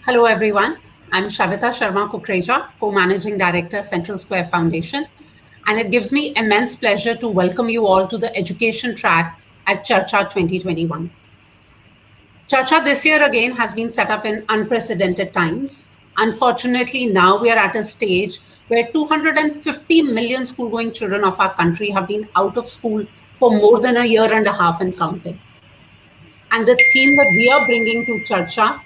Hello, everyone. I'm Shavita Sharma Kukreja, co-managing director, Central Square Foundation, and it gives me immense pleasure to welcome you all to the education track at Charcha 2021. Charcha this year again has been set up in unprecedented times. Unfortunately, now we are at a stage where 250 million school-going children of our country have been out of school for more than a year and a half and counting. And the theme that we are bringing to Charcha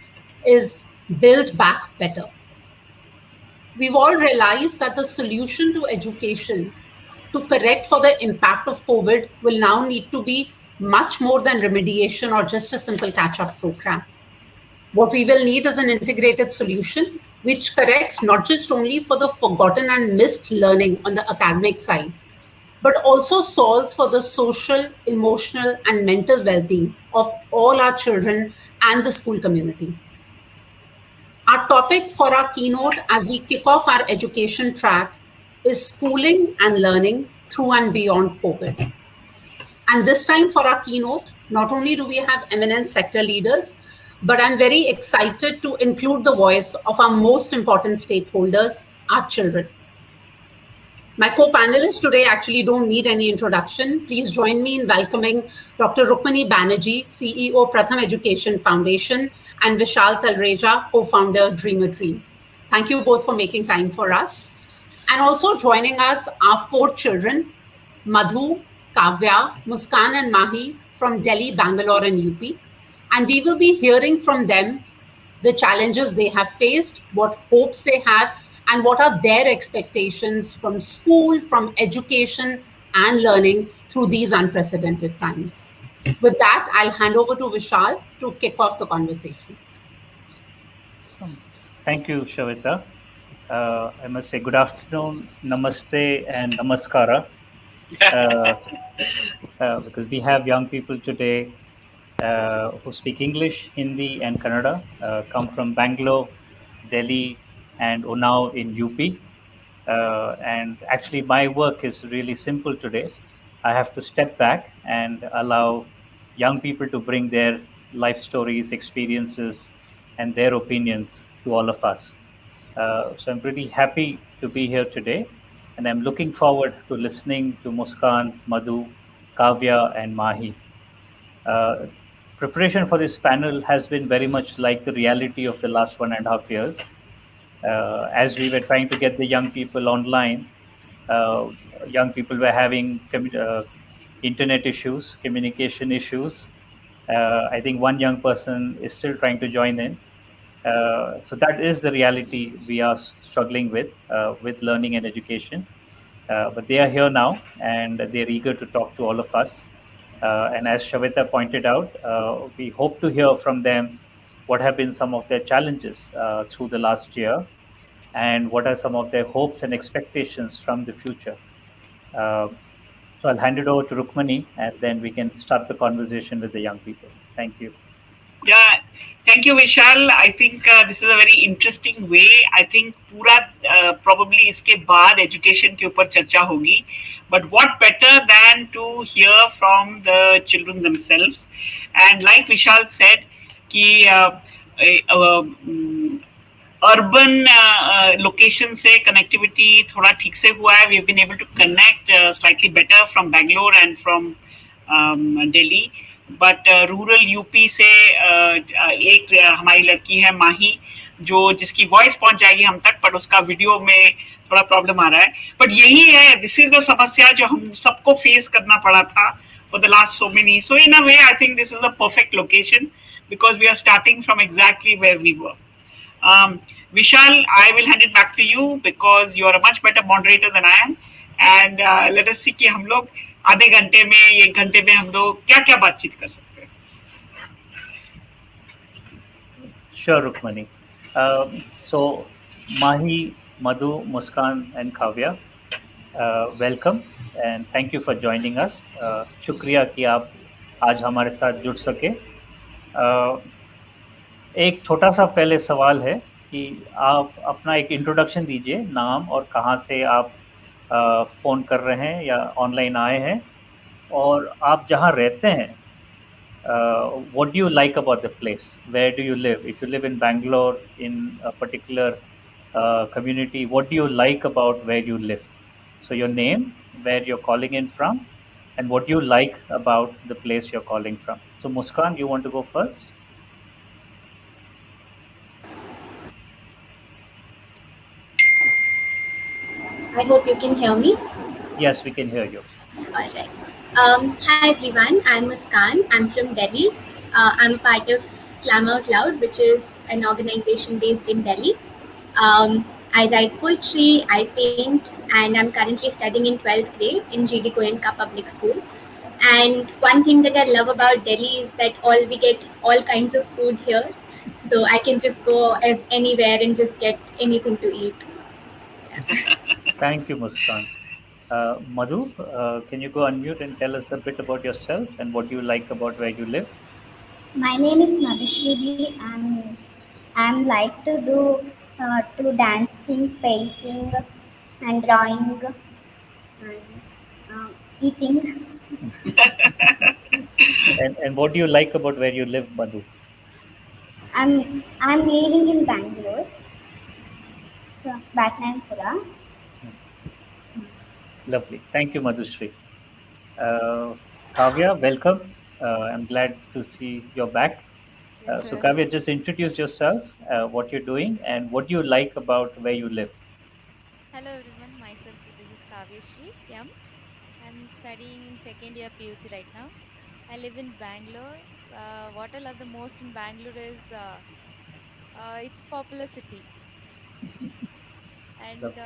is Build Back Better. We've all realized that the solution to education to correct for the impact of COVID will now need to be much more than remediation or just a simple catch up program. What we will need is an integrated solution which corrects not just only for the forgotten and missed learning on the academic side, but also solves for the social, emotional, and mental well being of all our children and the school community. Our topic for our keynote as we kick off our education track is schooling and learning through and beyond COVID. And this time for our keynote, not only do we have eminent sector leaders, but I'm very excited to include the voice of our most important stakeholders, our children. My co-panelists today actually don't need any introduction. Please join me in welcoming Dr. Rukmani Banerjee, CEO, Pratham Education Foundation, and Vishal Talreja, co-founder, Dream a Dream. Thank you both for making time for us. And also joining us are four children, Madhu, Kavya, Muskan, and Mahi from Delhi, Bangalore, and UP. And we will be hearing from them the challenges they have faced, what hopes they have, and what are their expectations from school, from education and learning through these unprecedented times. With that, I'll hand over to Vishal to kick off the conversation. Thank you, Shavita. I must say good afternoon, namaste, and namaskara, because we have young people today who speak English, Hindi, and Kannada, come from Bangalore, Delhi, and Unnao in UP. And actually, my work is really simple today. I have to step back and allow young people to bring their life stories, experiences, and their opinions to all of us. So I'm pretty happy to be here today, and I'm looking forward to listening to Muskan, Madhu, Kavya, and Mahi. Uh, Preparation for this panel has been very much like the reality of the last 1.5 years. As we were trying to get the young people online, uh, young people were having internet issues, communication issues. I think one young person is still trying to join in. So that is the reality we are struggling with learning and education. But they are here now, and they're eager to talk to all of us. And as Shavita pointed out, we hope to hear from them what have been some of their challenges through the last year, and what are some of their hopes and expectations from the future. Uh, so I'll hand it over to Rukmani, and then we can start the conversation with the young people. Thank you. Yeah, thank you, Vishal. I think this is a very interesting way. I think पूरा probably इसके बाद education के ऊपर चर्चा होगी. But what better than to hear from the children themselves? And like Vishal said, कि urban location से connectivity थोड़ा ठीक से हुआ है. We have been able to connect slightly better from Bangalore and from Delhi. But rural UP से एक हमारी लड़की है माही, जो जिसकी वॉइस पहुंच जाएगी हम तक, पर उसका वीडियो में थोड़ा प्रॉब्लम आ रहा है. बट यही है, दिस इज द समस्या जो हम सबको फेस करना पड़ा था for the last so many. So in a way I think this is a perfect location because we are starting from exactly where we were. Vishal, I will hand it back to you because you are a much better moderator than I am. And let us see कि हम लोग आधे घंटे में, एक घंटे में हम लोग क्या क्या बातचीत कर सकते हैं. Sure, Rukmani. So, Mahi, Madhu, Muskan, and Kavya, welcome and thank you for joining us. शुक्रिया कि आप आज हमारे साथ जुड़ सके. एक छोटा सा पहले सवाल है कि आप अपना एक इंट्रोडक्शन दीजिए, नाम और कहाँ से आप फ़ोन कर रहे हैं या ऑनलाइन आए हैं, और आप जहाँ रहते हैं what do you like about the place? Where do you live? If you live in Bangalore, in a particular community, what do you like about where you live? So your name, where you're calling in from, and what do you like about the place you're calling from. So Muskan, you want to go first? I hope you can hear me. Yes, we can hear you. All right. Hi everyone. I'm Muskan. I'm from Delhi. I'm a part of Slam Out Loud, which is an organization based in Delhi. I write poetry, I paint, and I'm currently studying in 12th grade in GD Goenka Public School. And one thing that I love about Delhi is that all we get all kinds of food here, so I can just go anywhere and just get anything to eat. Thank you, Muskan. Madhu, can you go unmute and tell us a bit about yourself and what you like about where you live? My name is Madhushree and I'm like to dancing, painting and drawing and eating. And what do you like about where you live, Madhu? I'm living in Bangalore, Batnanpura. Lovely. Thank you, Madhushree. Uh, Kavya, welcome. I'm glad to see you're back. Yes, So, sir. Kavya, just introduce yourself, what you're doing, and what do you like about where you live. Hello everyone, myself this is Kavyashri M. I'm studying in second year PUC right now. I live in Bangalore. What I love the most in Bangalore is its popular city, and Lovely.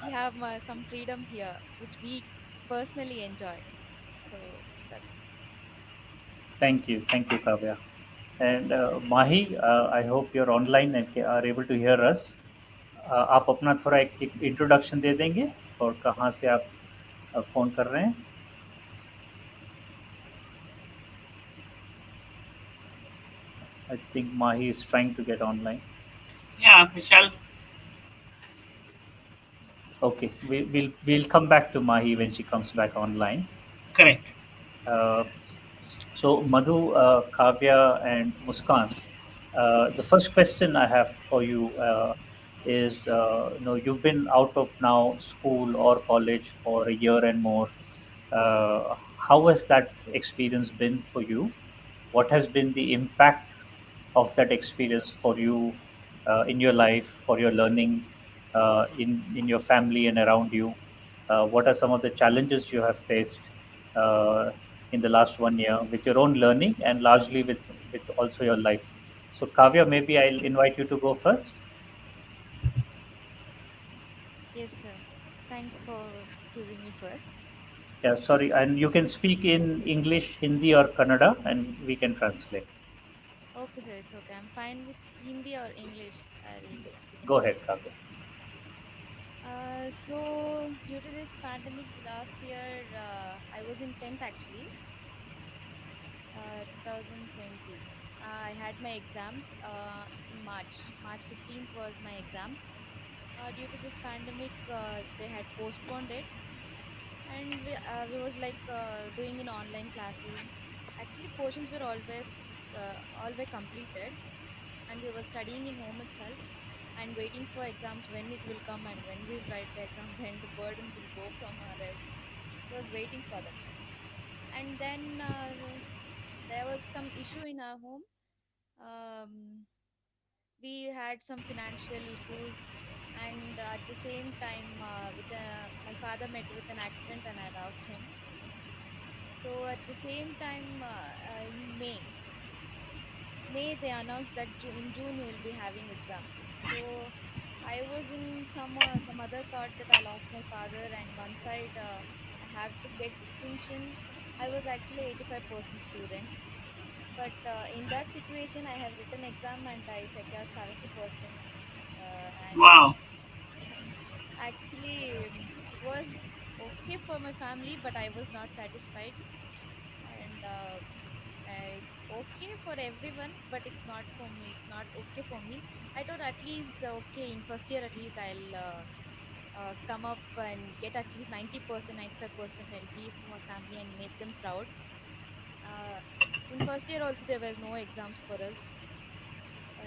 we have some freedom here, which we personally enjoy. So that's it. Thank you, Kavya. And Mahi, I hope you're online and are able to hear us. आप अपना थोड़ा एक introduction दे देंगे और कहाँ से आप phone कर रहे हैं? I think Mahi is trying to get online. Yeah, Michelle. Okay, we'll come back to Mahi when she comes back online. Correct. Uh, so Madhu, Kavya, and Muskan, the first question I have for you is, you've been out of now school or college for a year and more. How has that experience been for you? What has been the impact of that experience for you in your life, for your learning, in your family and around you? What are some of the challenges you have faced uh, in the last 1 year with your own learning and largely with also your life? So, Kavya, maybe I'll invite you to go first. Yes, sir. Thanks for choosing me first. Yeah, sorry, and you can speak in English, Hindi, or Kannada, and we can translate. Okay, sir. It's okay. I'm fine with Hindi or English. I'll speak in Go both. ahead, Kavya. So due to this pandemic last year, I was in 10th actually, 2020. I had my exams in March. March 15th was my exams. Due to this pandemic, they had postponed it, and we was like doing in online classes. Actually, portions were always completed, and we were studying in home itself and waiting for exams when it will come and when we'll write the exam when the burden will go from our head. We was waiting for that, and then there was some issue in our home. um, we had some financial issues, and at the same time my father met with an accident and I lost him. So at the same time, in May they announced that in June you will be having exam. So I was in some other thought that I lost my father, and one side I have to get distinction. I was actually 85% student, but in that situation I have written exam and I secured 70%. And Wow. actually, it was okay for my family, but I was not satisfied. And it's okay for everyone, but it's not for me. It's not okay for me. I thought at least okay in first year at least I'll come up and get at least 90%, 95% and give my family and make them proud. Uh, In first year also there was no exams for us.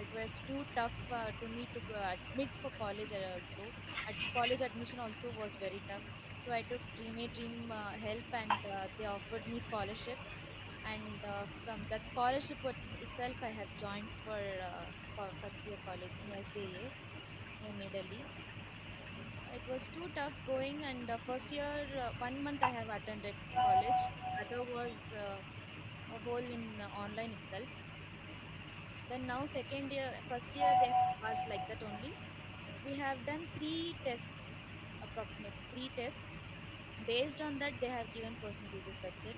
It was too tough to me to admit for college also. At college admission also was very tough. So I took Dream A Dream help, and they offered me scholarship. And from that scholarship itself, I have joined for first year college in SJAS near New Delhi. It was too tough going, and first year 1 month I have attended college. Other was a whole in online itself. Then now second year, first year they have passed like that only. We have done three tests, approximately three tests. Based on that, they have given percentages. That's it.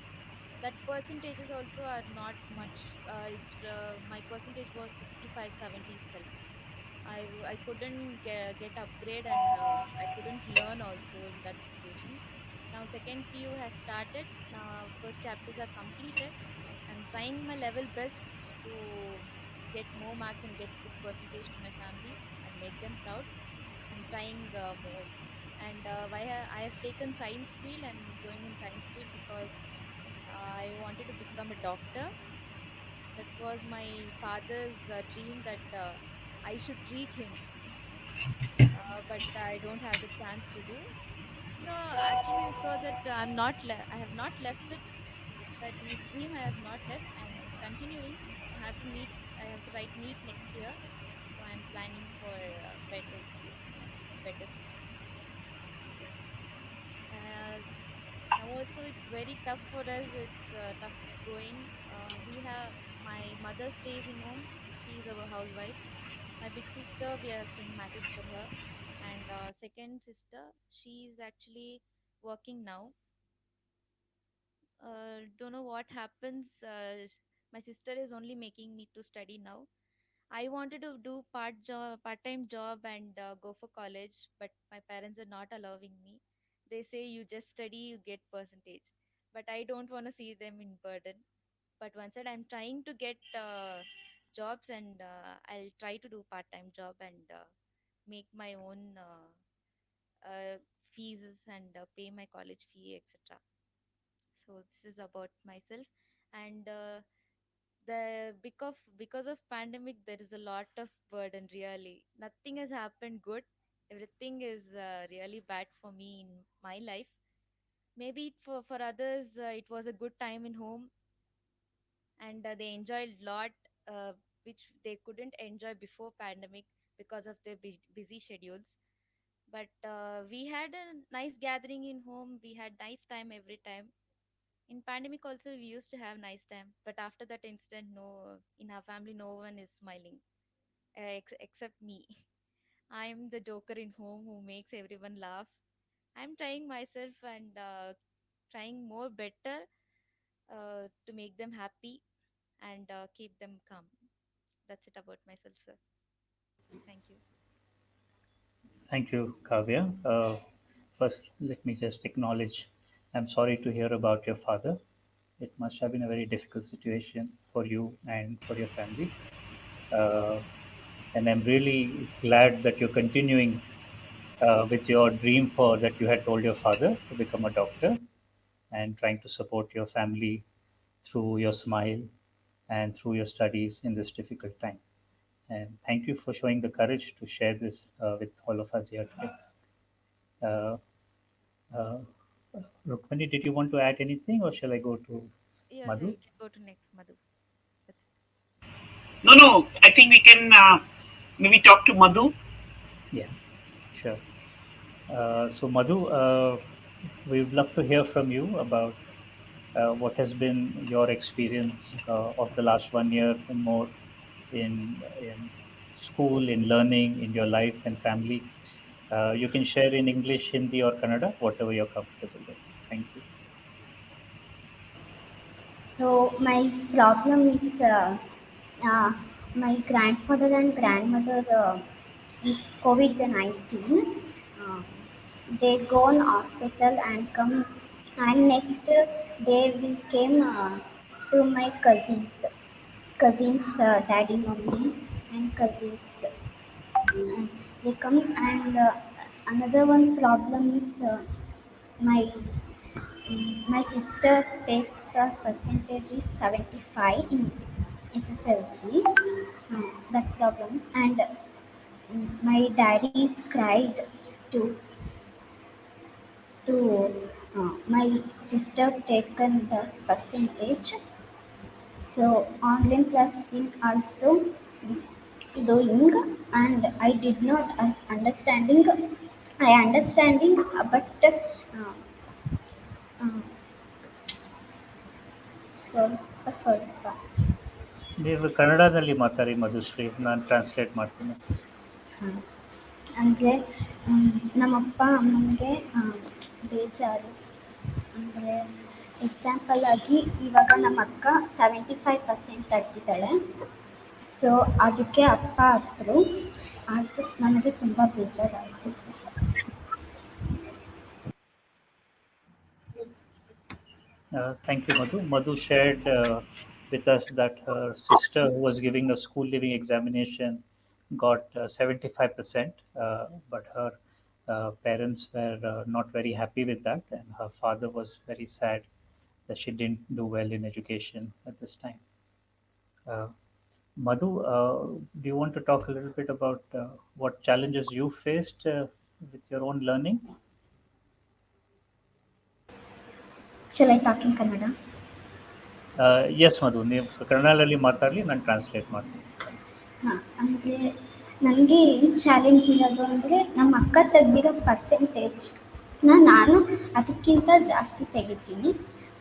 That percentages also are not much. My percentage was 65, 70 itself. I couldn't get upgrade, and I couldn't learn also in that situation. Now second PU has started. Now first chapters are completed. I'm trying my level best to get more marks and get good percentage to my family and make them proud. I'm trying more. And I have taken science field. I'm going in science field because I wanted to become a doctor. That was my father's dream, that I should treat him, but I don't have the chance to do. So actually, so that I have not left that dream. I have not left. I'm continuing. I have to write NEET next year. So I'm planning for better education and better seats. Uh, Now also it's very tough for us. It's tough going. We have My mother stays in home. She is a housewife. My big sister, we are seeing matches for her, and second sister, she is actually working now. Don't know what happens. My sister is only making me to study now. I wanted to do part-time job, and go for college, but my parents are not allowing me. They say you just study, you get percentage, but I don't want to see them in burden. But once said, I'm trying to get jobs, and I'll try to do part-time job, and make my own fees, and pay my college fee, etc. So this is about myself. And because of pandemic, there is a lot of burden. Really, nothing has happened good. Everything is really bad for me in my life. Maybe for others, it was a good time in home, and they enjoyed a lot, which they couldn't enjoy before pandemic because of their busy schedules. But we had a nice gathering in home. We had nice time every time. In pandemic also we used to have nice time, but after that incident, no, in our family no one is smiling, except me. I'm the joker in home who makes everyone laugh. I'm trying myself, and trying more better to make them happy, and keep them calm. That's it about myself, sir. Thank you. Thank you, Kavya. First, let me just acknowledge I'm sorry to hear about your father. It must have been a very difficult situation for you and for your family. Uh, and I'm really glad that you're continuing with your dream for that you had told your father to become a doctor, and trying to support your family through your smile and through your studies in this difficult time. And thank you for showing the courage to share this with all of us here today. Uh, uh, Rukmani, did you want to add anything, or shall I go to Yeah, sir, Madhu? you can go to next, Madhu. That's it. No, no. I think we can maybe talk to Madhu. Yeah, sure. So, Madhu, we would love to hear from you about what has been your experience of the last 1 year and more in school, in learning, in your life and family. You can share in English, Hindi, or Kannada, whatever you're comfortable with. Thank you. So my problem is uh, my grandfather and grandmother is COVID-19. Uh, they go on hospital and come, and next day we came to my cousins, daddy, mummy, and cousins. They come, and another one problem is my my sister take the percentage is 75 in SSLC. That problems, and my daddy is cried to my sister taken the percentage. So online class will also doing, and I did not understanding. I understanding, but uh, ಸ್ವಲ್ಪ ನೀವು ಕನ್ನಡದಲ್ಲಿ ಮಾತಾಡಿ ಮಧುಶ್ರೀ, ನಾನು translate ಮಾಡ್ತೀನಿ. ಅಂದರೆ ನಮ್ಮಪ್ಪ ಅಮ್ಮನಿಗೆ ಬೇಜಾರು. ಅಂದರೆ ಎಕ್ಸಾಂಪಲ್ ಆಗಿ ಇವಾಗ ನಮ್ಮ ಅಕ್ಕ 75% ತೆಗೆದಿದ್ದಾಳೆ. ಸೊ ಅದಕ್ಕೆ ಅಪ್ಪ ಹತ್ರು, ಅದು ನನಗೆ ತುಂಬ ಬೇಜಾರಾಯಿತು. Thank you, Madhu. Madhu shared with us that her sister, who was giving a school living examination, got 75%, but her parents were not very happy with that, and her father was very sad that she didn't do well in education at this time. Madhu, do you want to talk a little bit about what challenges you faced with your own learning? Shall I talk in Kannada? Yes, Madhu. ನೀವು ಕನ್ನಡದಲ್ಲಿ ಮಾತಾಡಲಿ, ನಾನು translate ಮಾಡ್ತೀನಿ. ಅಂದರೆ ನನಗೆ ಏನು challenge ಇರೋದು ಅಂದರೆ ನಮ್ಮ ಅಕ್ಕ ತೆಗೆದಿರೋ ಪರ್ಸೆಂಟೇಜ್ನ ನಾನು ಅದಕ್ಕಿಂತ ಜಾಸ್ತಿ ತೆಗಿತೀನಿ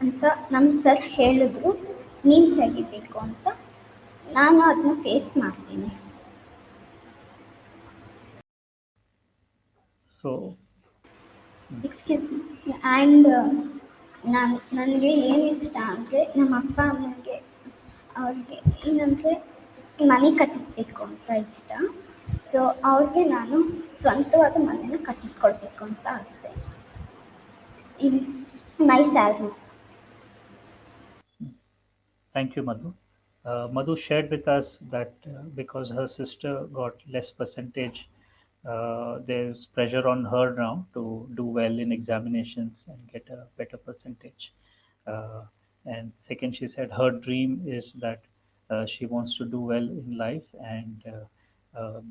ಅಂತ ನಮ್ಮ ಸರ್ ಹೇಳಿದ್ರು. ನೀನು ತೆಗಿಬೇಕು ಅಂತ ನಾನು ಅದನ್ನ ಫೇಸ್ ಮಾಡ್ತೀನಿ. So excuse me. ಆ್ಯಂಡ್ ನನಗೆ ಏನು ಇಷ್ಟ ಅಂದರೆ ನಮ್ಮ ಅಪ್ಪ ಅಮ್ಮನಿಗೆ ಅವ್ರಿಗೆ ಏನಂದರೆ ಮನೆ ಕಟ್ಟಿಸ್ಬೇಕು ಅಂತ ಇಷ್ಟ. ಸೊ ಅವ್ರಿಗೆ ನಾನು ಸ್ವಂತವಾದ ಮನೆನ ಕಟ್ಟಿಸ್ಕೊಳ್ಬೇಕು ಅಂತ ಆಸೆ. ಇನ್ ಮೈ salary. Thank you, Madhu. Madhu shared with us that because her sister got less percentage, there's pressure on her now to do well in examinations and get a better percentage. And second, she said her dream is that she wants to do well in life and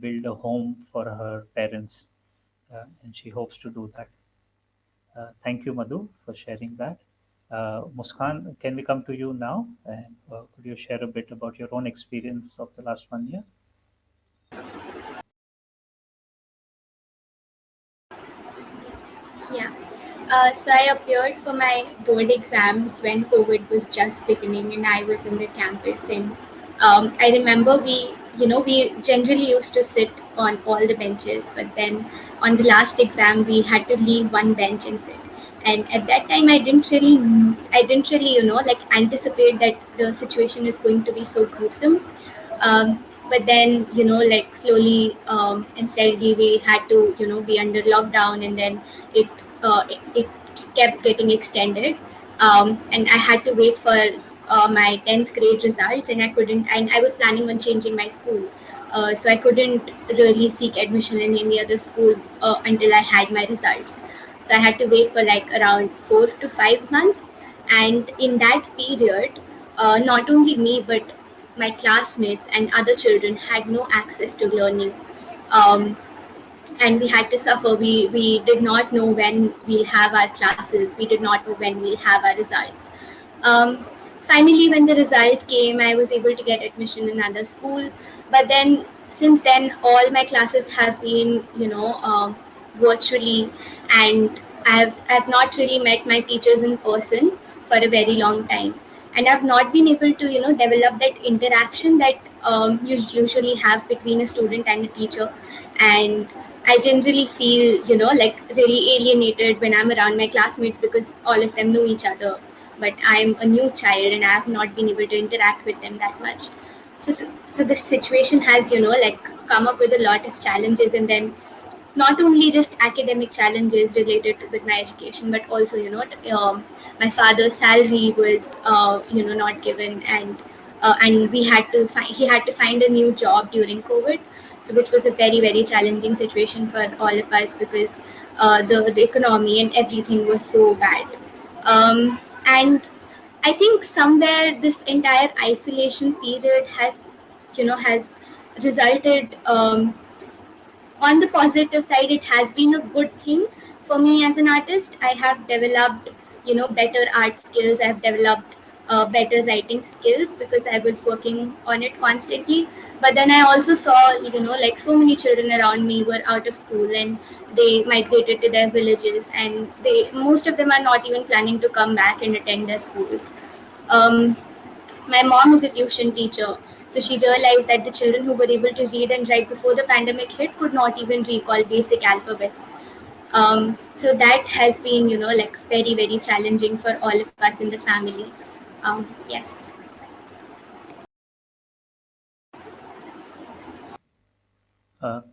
build a home for her parents, and she hopes to do that. Thank you, Madhu, for sharing that. Muskan, can we come to you now, and could you share a bit about your own experience of the last 1 year? Yeah. So I appeared for my board exams when COVID was just beginning and I was in the campus. And I remember we generally used to sit on all the benches, but then on the last exam we had to leave one bench and sit. And at that time I didn't really anticipate that the situation is going to be so gruesome. But then slowly and steadily we had to be under lockdown, and then it kept getting extended, and I had to wait for my 10th grade results, and I was planning on changing my school, so I couldn't really seek admission in any other school until I had my results. So I had to wait for around 4 to 5 months, and in that period not only me but my classmates and other children had no access to learning, and we had to suffer. We did not know when we'll have our classes. We did not know when we'll have our results. Finally, when the result came, I was able to get admission in another school. But then, since then, all my classes have been, virtually, and I've not really met my teachers in person for a very long time. And I've not been able to, develop that interaction that you usually have between a student and a teacher. And I generally feel, really alienated when I'm around my classmates because all of them know each other. But I'm a new child and I have not been able to interact with them that much. So this situation has, come up with a lot of challenges, and then not only just academic challenges related with my education, but also, my father's salary was, not given, and he had to find a new job during COVID. So which was a very, very challenging situation for all of us because the economy and everything was so bad. And I think somewhere this entire isolation period has resulted, on the positive side. It has been a good thing for me as an artist. I have developed, better art skills. I've developed better writing skills because I was working on it constantly. But then I also saw, like so many children around me were out of school and they migrated to their villages, and they most of them are not even planning to come back and attend their schools. um, my mom is a tuition teacher, so she realized that the children who were able to read and write before the pandemic hit could not even recall basic alphabets. So that has been, like very, very challenging for all of us in the family. Yes.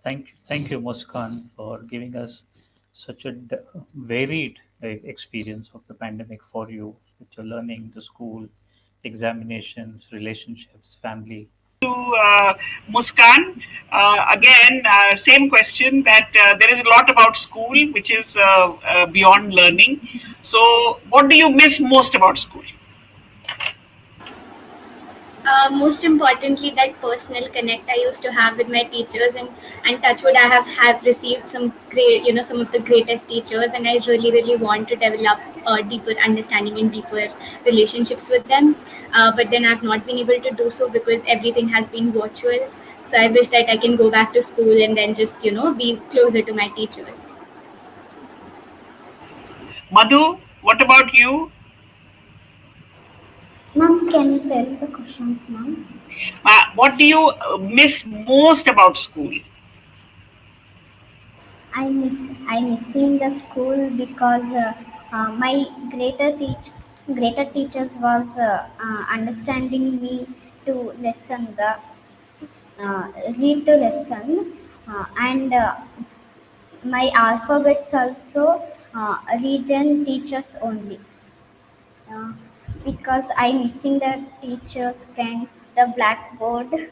Thank you, Muskan, for giving us such a varied experience of the pandemic for you, with your learning, the school, examinations, relationships, family. To Muskan, again, same question that there is a lot about school which is beyond learning. So, what do you miss most about school? Most importantly, that personal connect I used to have with my teachers, and touchwood, I have received some great, some of the greatest teachers, and I really, really want to develop a deeper understanding and deeper relationships with them. But then I've not been able to do so because everything has been virtual. So I wish that I can go back to school and then just, be closer to my teachers. Madhu, what about you? Ma'am, can you tell the questions, ma'am? What do you miss most about school? I missing the school because my greater teachers was understanding me to lesson the read to lesson, and my alphabets also read and teachers only, uh, because I missing the teachers friends, the blackboard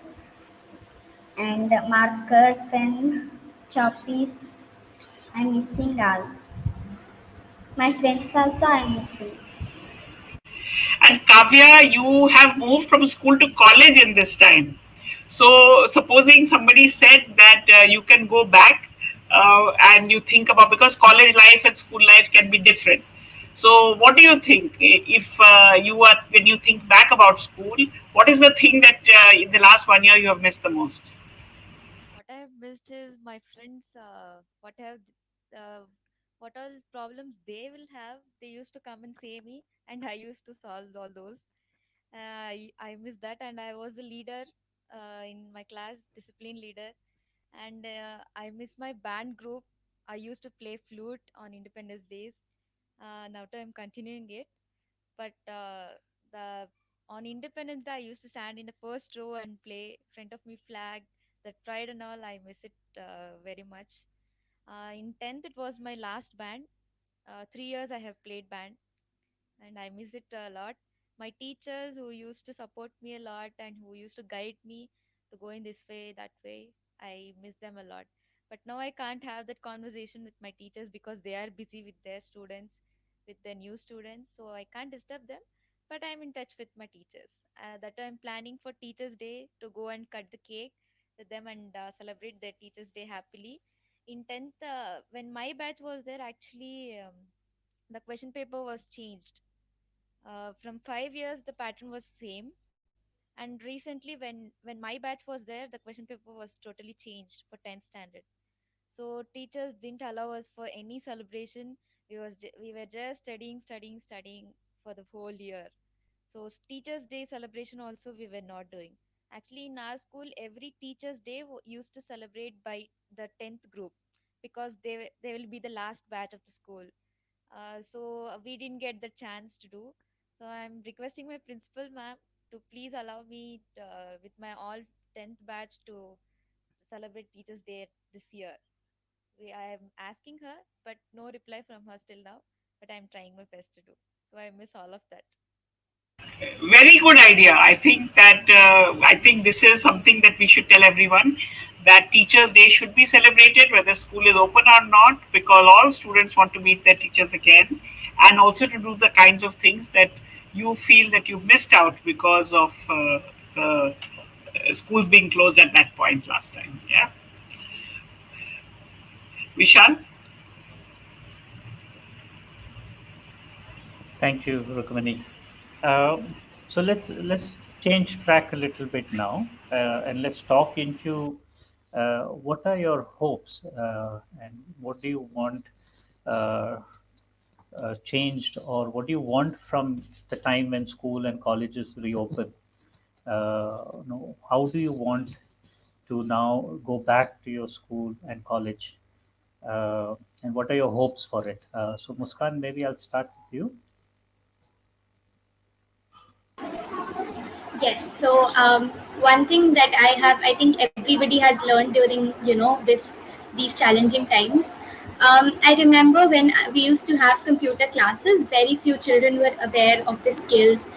and marker pen choppies. I'm missing all. My friends also I'm missing. And Kavya, you have moved from school to college in this time. So, supposing somebody said that you can go back and you think about, because college life and school life can be different. So, what do you think? If you are, when you think back about school, what is the thing that in the last 1 year you have missed the most? What I have missed is my friends. Uh, what all problems they will have. They used to come and say me, and I used to solve all those. I miss that, and I was a leader in my class, discipline leader, and I miss my band group. I used to play flute on Independence Days. Now I'm continuing it, but the on Independence Day, I used to stand in the first row and play front of me flag. That pride and all, I miss it very much. In 10th, it was my last band. 3 years I have played band, and I miss it a lot. My teachers who used to support me a lot and who used to guide me to go in this way, that way, I miss them a lot. But now I can't have that conversation with my teachers because they are busy with their students, with their new students, so I can't disturb them. But I'm in touch with my teachers. That I'm planning for Teachers' Day to go and cut the cake with them and celebrate their Teachers' Day happily. In 10th, when my batch was there, actually, the question paper was changed. From 5 years, the pattern was same, and recently, when my batch was there, the question paper was totally changed for 10th standard. So teachers didn't allow us for any celebration. We were just studying, studying, studying for the whole year. So Teachers' Day celebration also we were not doing. Actually, in our school, every Teachers' Day used to celebrate by the 10th group because they will be the last batch of the school. So we didn't get the chance to do. So I'm requesting my principal ma'am to please allow me with my all 10th batch to celebrate Teachers' Day this year. I am asking her, but no reply from her still now. But I'm trying my best to do. So I miss all of that. Very good idea. I think this is something that we should tell everyone, that Teachers' Day should be celebrated whether school is open or not, because all students want to meet their teachers again, and also to do the kinds of things that you feel that you missed out because of the schools being closed at that point last time. Yeah, Vishal. Thank you, Rukmini. So let's change track a little bit now, and let's talk into what are your hopes, and what do you want uh, changed, or what do you want from the time when school and colleges reopen? How do you want to now go back to your school and college, and what are your hopes for it? So, Muskan, maybe I'll start with you. Yes. So one thing that I think everybody has learned during these challenging times. I remember when we used to have computer classes, very few children were aware of the skills,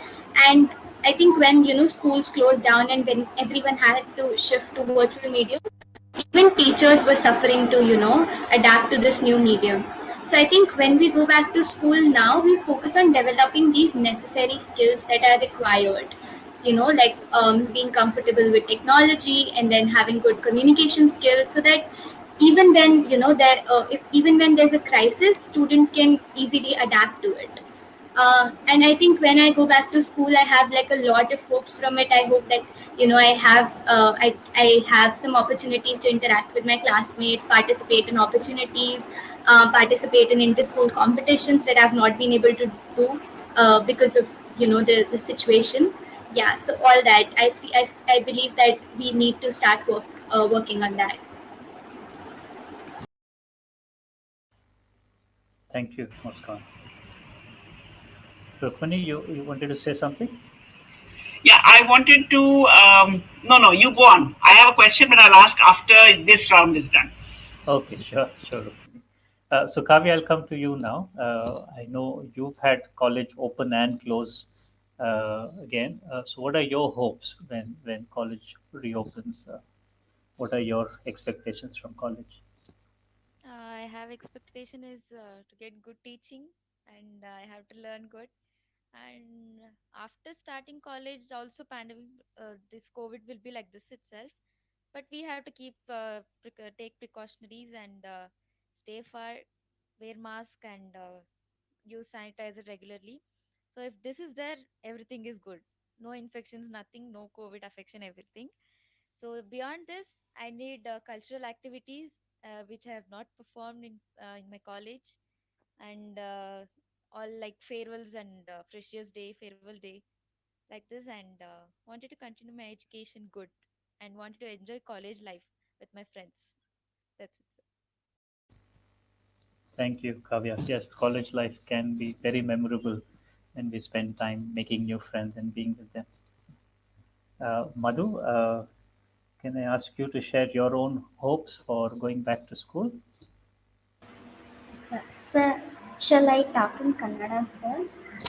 and I think when schools closed down and when everyone had to shift to virtual medium, even teachers were suffering to adapt to this new medium. So I think when we go back to school now, we focus on developing these necessary skills that are required. So, like being comfortable with technology and then having good communication skills, so that even when there if even when there's a crisis, students can easily adapt to it. And I think when I go back to school, I have like a lot of hopes from it. I hope that I have some opportunities to interact with my classmates, participate in opportunities, participate in inter-school competitions that I've not been able to do because of the situation. Yeah, so all that I believe that we need to start working on that. Thank you, Muskan. Rukmini, you wanted to say something? Yeah, I wanted to. No, no, you go on. I have a question, but I'll ask after this round is done. Okay, sure, sure, Rukmini. So, Kavi, I'll come to you now. I know you've had college open and close again. So, what are your hopes when college reopens? What are your expectations from college? I have expectation is to get good teaching, and I have to learn good. And after starting college, also pandemic, this COVID will be like this itself. But we have to keep take precautionaries and stay far, wear mask, and use sanitizer regularly. So if this is there, everything is good. No infections, nothing, no COVID affection, everything. So beyond this, I need cultural activities which I have not performed in my college, and all like farewells and freshers day, farewell day, like this, and wanted to continue my education good, and wanted to enjoy college life with my friends. That's it. Sir. Thank you, Kavya. Yes, college life can be very memorable when we spend time making new friends and being with them. Madhu, can I ask you to share your own hopes for going back to school? Sir, shall I talk in Kannada, sir?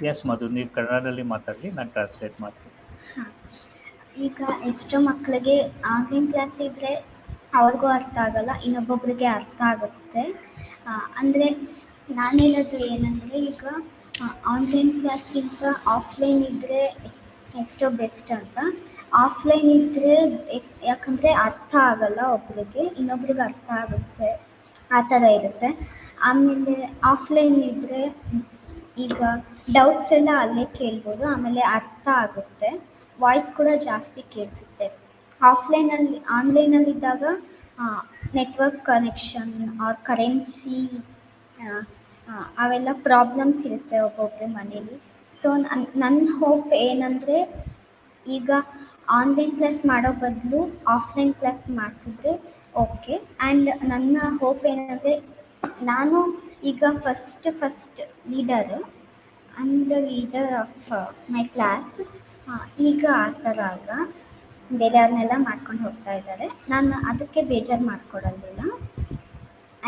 Yes, Madhu, ನೀವು ಕನ್ನಡದಲ್ಲಿ ಮಾತಾಡಲಿ, ನಾನು translate ಮಾಡ್ತೀನಿ. ಹಾಂ. ಈಗ ಎಷ್ಟೋ ಮಕ್ಕಳಿಗೆ online class ಇದ್ದರೆ ಅವ್ರಿಗೂ ಅರ್ಥ ಆಗಲ್ಲ, ಇನ್ನೊಬ್ಬೊಬ್ರಿಗೆ ಅರ್ಥ ಆಗುತ್ತೆ. ಅಂದರೆ ನಾನು ಹೇಳೋದು ಏನಂದರೆ, ಈಗ ಆನ್ಲೈನ್ ಕ್ಲಾಸ್ಗಿಂತ ಆಫ್ಲೈನ್ ಇದ್ದರೆ ಎಷ್ಟೋ ಬೆಸ್ಟ್ ಅಂತ. ಆಫ್ಲೈನ್ ಇದ್ದರೆ ಯಾಕಂದರೆ ಅರ್ಥ ಆಗಲ್ಲ ಒಬ್ರಿಗೆ, ಇನ್ನೊಬ್ರಿಗೆ ಅರ್ಥ ಆಗುತ್ತೆ, ಆ ಥರ ಇರುತ್ತೆ. ಆಮೇಲೆ ಆಫ್ಲೈನ್ ಇದ್ದರೆ ಈಗ ಡೌಟ್ಸ್ ಎಲ್ಲ ಅಲ್ಲೇ ಕೇಳ್ಬೋದು, ಆಮೇಲೆ ಅರ್ಥ ಆಗುತ್ತೆ, ವಾಯ್ಸ್ ಕೂಡ ಜಾಸ್ತಿ ಕೇಳಿಸುತ್ತೆ. ಆನ್ಲೈನಲ್ಲಿದ್ದಾಗ ನೆಟ್ವರ್ಕ್ ಕನೆಕ್ಷನ್ ಆರ್ ಕರೆನ್ಸಿ ಅವೆಲ್ಲ ಪ್ರಾಬ್ಲಮ್ಸ್ ಇರುತ್ತೆ ಒಬ್ಬೊಬ್ಬರ ಮನೇಲಿ. ಸೊ ನನ್ನ ಹೋಪ್ ಏನಂದರೆ, ಈಗ ಆನ್ಲೈನ್ ಕ್ಲಾಸ್ ಮಾಡೋ ಬದಲು ಆಫ್ಲೈನ್ ಕ್ಲಾಸ್ ಮಾಡಿಸಿದ್ರೆ ಓಕೆ. ಆ್ಯಂಡ್ ನನ್ನ ಹೋಪ್ ಏನಂದರೆ, ನಾನು ಈಗ first leader, I the leader of my class. ಈಗ ಆ ಥರ ಅಲ್ಲ, ಬೇರೆಯವ್ರನ್ನೆಲ್ಲ ಮಾಡ್ಕೊಂಡು ಹೋಗ್ತಾ ಇದ್ದಾರೆ. ನಾನು ಅದಕ್ಕೆ ಬೇಜಾರು ಮಾಡ್ಕೊಡೋದಿಲ್ಲ.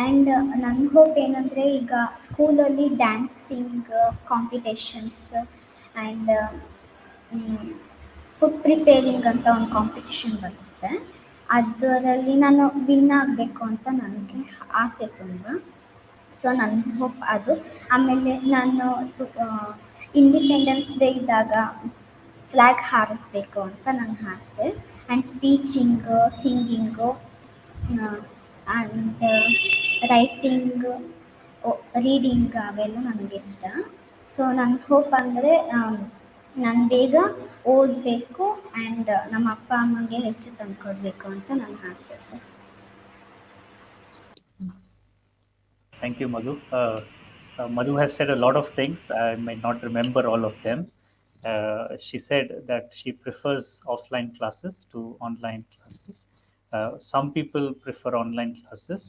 ಆ್ಯಂಡ್ ನನ್ನ ಹೋಪ್ ಏನಂದರೆ, ಈಗ ಸ್ಕೂಲಲ್ಲಿ dancing competitions and food preparing ಅಂತ ಒಂದು ಕಾಂಪಿಟೇಷನ್ ಬರುತ್ತೆ, ಅದರಲ್ಲಿ ನಾನು ವಿನ್ ಆಗಬೇಕು ಅಂತ ನನಗೆ ಆಸೆ ತುಂಬ. ಸೊ ನನ್ನ ಹೋಪ್ ಅದು. ಆಮೇಲೆ ನಾನು ಇಂಡಿಪೆಂಡೆನ್ಸ್ ಡೇ ಇದ್ದಾಗ ಫ್ಲ್ಯಾಗ್ ಹಾರಿಸ್ಬೇಕು ಅಂತ ನನ್ನ ಆಸೆ. And speeching, singing and writing, reading ಅವೆಲ್ಲ ನನಗಿಷ್ಟ. ಸೊ ನನ್ನ ಹೋಪ್ ಅಂದರೆ ನಾನು ಬೇಗ ಓದಬೇಕು ಆ್ಯಂಡ್ ನಮ್ಮ ಅಪ್ಪ ಅಮ್ಮಗೆ ಹೆಸರು ತಂದುಕೊಡ್ಬೇಕು ಅಂತ ನನ್ನ ಆಸೆ sir. Thank you, Madhu. Madhu has said a lot of things. I might not remember all of them. She said that she prefers offline classes to online classes. Some people prefer online classes,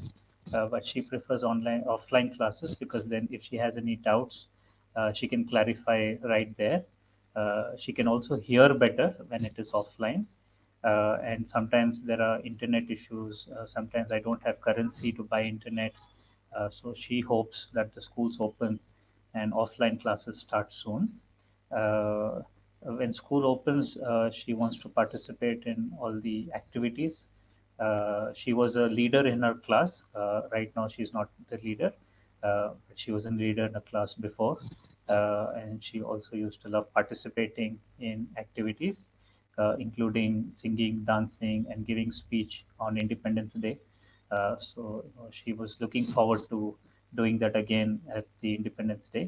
but she prefers offline classes because then if she has any doubts, she can clarify right there. She can also hear better when it is offline. And sometimes there are internet issues. Sometimes I don't have currency to buy internet. So she hopes that the schools open and offline classes start soon. Uh, when school opens, she wants to participate in all the activities. She was a leader in her class. Right now, she's not the leader, but she was a leader in a class before. And she also used to love participating in activities, including singing, dancing, and giving speech on Independence Day. So she was looking forward to doing that again at the Independence Day.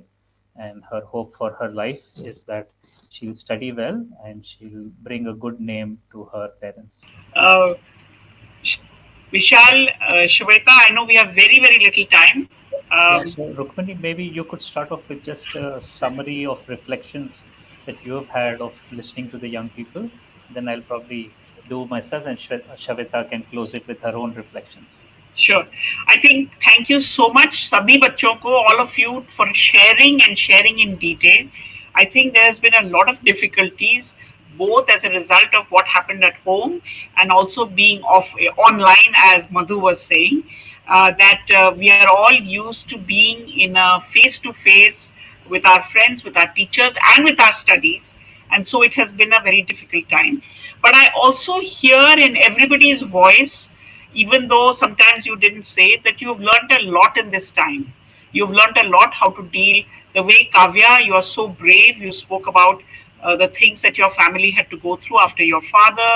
And her hope for her life is that she'll study well and she'll bring a good name to her parents. Vishal, Shweta, I know we have very, very little time. So Rukmini, maybe you could start off with just a summary of reflections that you have had of listening to the young people. Then I'll probably do myself, and Shweta can close it with her own reflections. Sure. I think thank you so much, sabhi bachon ko, all of you, for sharing and sharing in detail. I think there has been a lot of difficulties, both as a result of what happened at home and also being online, as Madhu was saying. That we are all used to being in a face to face with our friends, with our teachers, and with our studies. And so it has been a very difficult time. But I also hear in everybody's voice, even though sometimes you didn't say it, that you've learned a lot in this time. You've learned a lot how to deal. The way Kavya, you are so brave. You spoke about the things that your family had to go through after your father.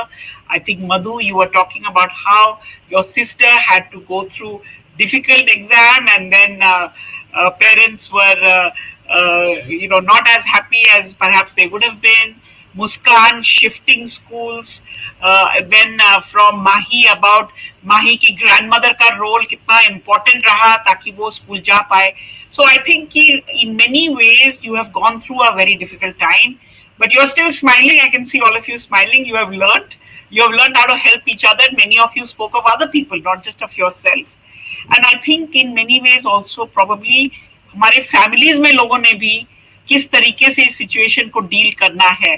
I think Madhu, you were talking about how your sister had to go through difficult exam, and then parents were, not as happy as perhaps they would have been. Muskan shifting schools, then from Mahi about Mahi की grandmother का role कितना important रहा ताकि वो school जा पाए. So I think in many ways you have gone through a very difficult time, but you're still smiling. I can see all of you smiling. You have learned. You have learned how to help each other. Many of you spoke of other people, not just of yourself. And I think in many ways also probably हमारे families में लोगों ने भी किस तरीके से इस situation को deal करना है.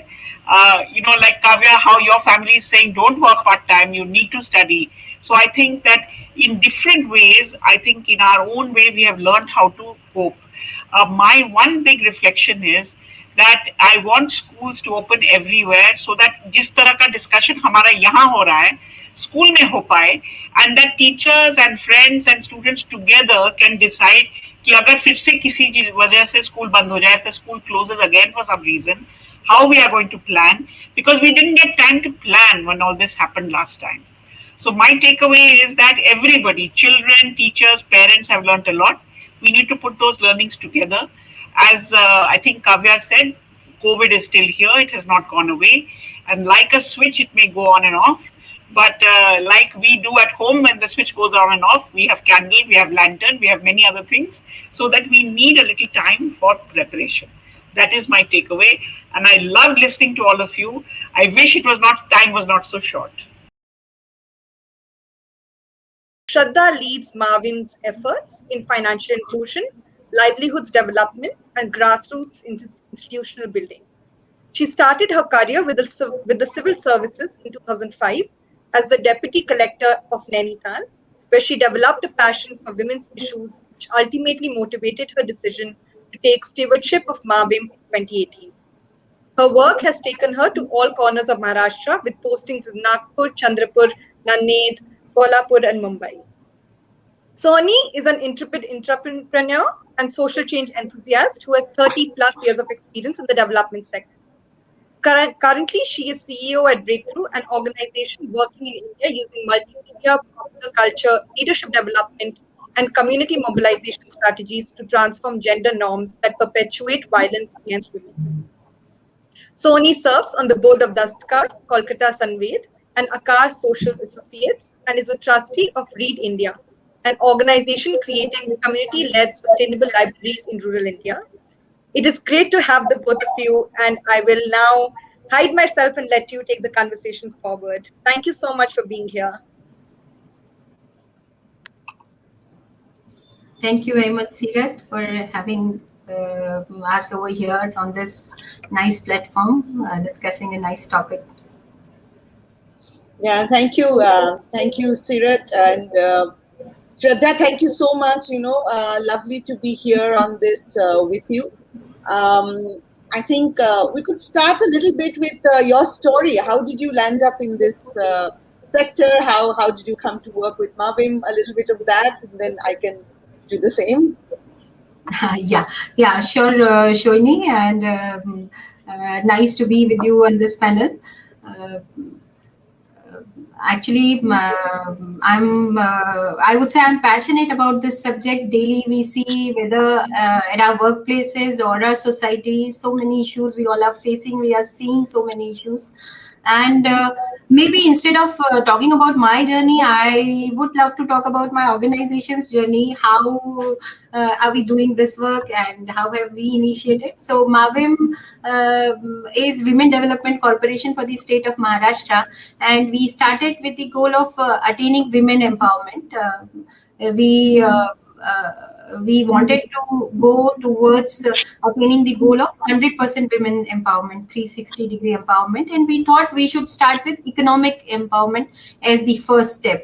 Like Kavya, how your family is saying, don't work part time, you need to study. So I think that in different ways, I think in our own way, we have learned how to cope. My one big reflection is that I want schools to open everywhere so that जिस तरह का discussion हमारा यहाँ हो रहा है, school में हो पाए, and that teachers and friends and students together can decide कि अगर फिर से किसी वजह से school बंद हो जाए, if the school closes again for some reason, how we are going to plan, because we didn't get time to plan when all this happened last time. So my takeaway is that everybody, children, teachers, parents have learned a lot. We need to put those learnings together. As I think Kavya said, COVID is still here. It has not gone away. And like a switch, it may go on and off. But like we do at home, when the switch goes on and off, we have candle, we have lantern, we have many other things. So that we need a little time for preparation. That is my takeaway. And I loved listening to all of you. I wish time was not so short. Shraddha leads Mavim's efforts in financial inclusion, livelihoods development, and grassroots institutional building. She started her career with the civil services in 2005 as the deputy collector of Nainital, where she developed a passion for women's issues, which ultimately motivated her decision to take stewardship of Mavim in 2018. Her work has taken her to all corners of Maharashtra with postings in Nagpur, Chandrapur, Nanded, Kolhapur, and Mumbai. Sony is an intrepid entrepreneur and social change enthusiast who has 30 plus years of experience in the development sector. Currently, she is CEO at Breakthrough, an organization working in India using multimedia, popular culture, leadership development, and community mobilization strategies to transform gender norms that perpetuate violence against women. Sony serves on the board of Dastkar, Kolkata Sanved, and Akar Social Associates, and is a trustee of Read India, an organization creating community-led sustainable libraries in rural India. It is great to have the both of you, and I will now hide myself and let you take the conversation forward. Thank you so much for being here. Thank you very much, Sirat, for having us over here on this nice platform, discussing a nice topic. Yeah, thank you, Sirat, and Shraddha. Thank you so much. Lovely to be here on this with you. I think we could start a little bit with your story. How did you land up in this sector? How did you come to work with Mavim? A little bit of that, and then I can do the same. Yeah, sure, Shoini, and nice to be with you on this panel. Actually, I would say I'm passionate about this subject. Daily we see whether at our workplaces or our society, so many issues we all are facing. We are seeing so many issues. And maybe instead of talking about my journey, I would love to talk about my organization's journey. How are we doing this work and how have we initiated? So Mavim is Women Development Corporation for the state of Maharashtra, and we started with the goal of attaining women empowerment. We wanted to go towards attaining the goal of 100% women empowerment, 360-degree empowerment, and we thought we should start with economic empowerment as the first step.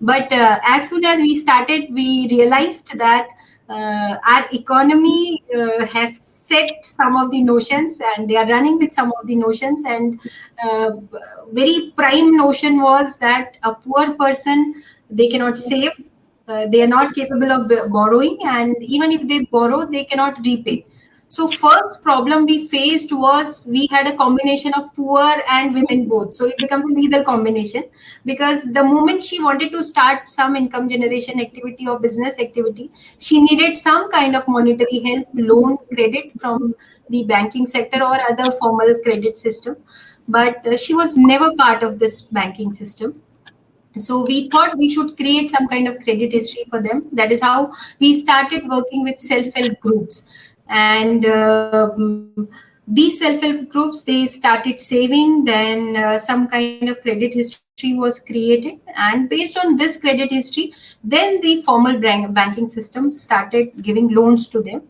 But as soon as we started, we realized that our economy has set some of the notions, and they are running with some of the notions, and very prime notion was that a poor person, they cannot save. They are not capable of borrowing, and even if they borrow, they cannot repay. So first problem we faced was we had a combination of poor and women both. So it becomes a lethal combination, because the moment she wanted to start some income generation activity or business activity, she needed some kind of monetary help, loan, credit from the banking sector or other formal credit system. But she was never part of this banking system. So we thought we should create some kind of credit history for them. That is how we started working with self-help groups. And these self-help groups, they started saving, then some kind of credit history was created. And based on this credit history, then the formal banking system started giving loans to them.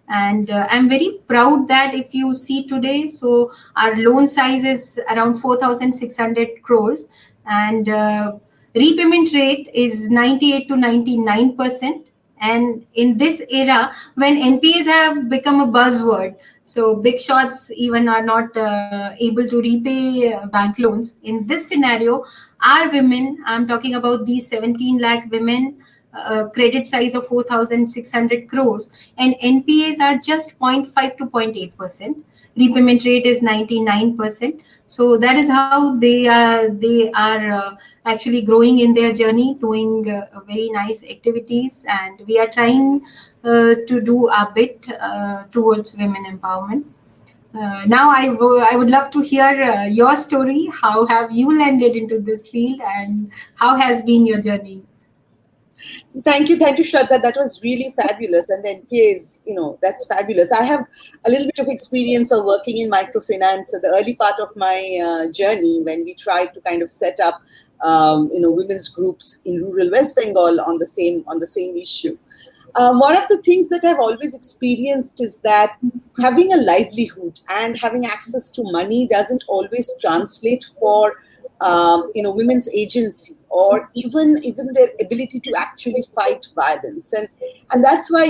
And I'm very proud that if you see today, so our loan size is around 4,600 crores, and repayment rate is 98 to 99%. And in this era, when NPAs have become a buzzword, so big shots even are not able to repay bank loans. In this scenario, our women, I'm talking about these 17 lakh women, credit size of 4,600 crores, and NPAs are just 0.5 to 0.8%. Repayment rate is 99%. So that is how they are actually growing in their journey, doing very nice activities, and we are trying to do our bit towards women empowerment. Now I would love to hear your story. How have you landed into this field, and how has been your journey? Thank you, Shraddha. That was really fabulous. And the NPA is, that's fabulous. I have a little bit of experience of working in microfinance at the early part of my journey, when we tried to kind of set up, women's groups in rural West Bengal on the same issue. One of the things that I've always experienced is that having a livelihood and having access to money doesn't always translate for women's agency, or even their ability to actually fight violence, and that's why